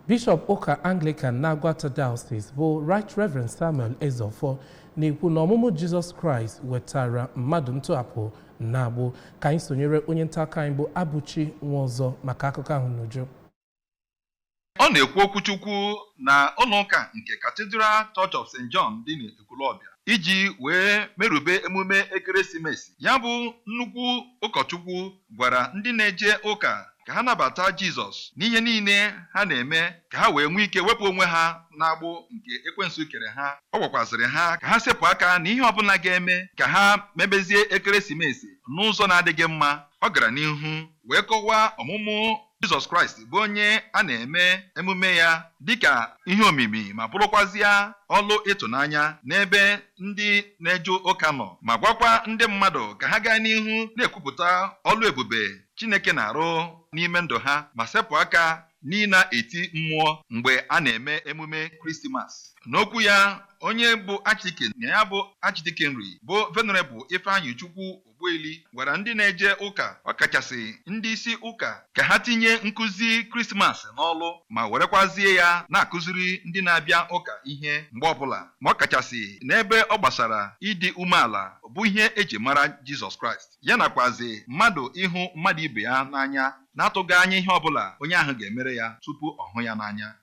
Bishop ụka Anglican n'Agwata Diocese bụ Right Reverend Samuel Ezofo na-ekwu na ọmụmụ Jizọs Kraịst wetara mmadụ ntọhapụ na-agbụ. Ka anyị sonyere onye nta aka anyị bụ Abụchi Nwaọzọ maka akụkọ ahụ n'uju. Ọ na-ekwu okwuchukwu na ụlọụka nke Cathedral Church of St. John dị n'Ekwulọbịa iji wee merube emume ekeresimesi. Ya bụ nnukwu ụkọchukwu gwara ndị na-eje ụka ka ha nabata Jizọs n'ihe niile ha na-eme ka ha wee nwee ike wepụ onwe ha n'agbụ nke ekwensu kere ha. Ọ gwakwazịrị ha ka ha sepụ aka n'ihe ọbụla ga-eme ka ha mebezie ekeresimesi n'ụzọ na-adịghị mma. Ọ gara n'ihu wee kọwaa ọmụmụ Jizọs Kraịst bụ onye a na-eme emume ya dịka ihe omimi ma bụrụkwazịa ọlụ ịtụnanya n'ebe ndị na-eje ụka nọ, ma gwakwa ndị mmadụ ka ha gaa n'ihu na-ekwupụta ọlụ ebube Chineke na-arụ n'ime ndụ ha ma sepụ aka n'ịna eti mmụọ mgbe a na-eme emume Krismas. N'okwu ya, onye bụ Archdeacon na ya bụ Archdeaconry bụ Venerable Ifeanyị Chukwu Ogbueli gwara ndị na-eje ụka, ọkachasị ndị isi ụka, ka ha tinye nkụzi Krismas n'ọlụ ma werekwazie ya na-akụziri ndị na-abịa ụka ihe mgbe ọbụla, ma ọkachasị n'ebe ọ gbasara ịdị umeala bụ ihe eji mara Jizọs Kraịst, ya nakwazi mmadụ ịhụ mmadụ ibe ya n'anya na-atụghị anya ihe ọbụla onye ahụ ga-emere ya tupu ọ hụ ya n'anya.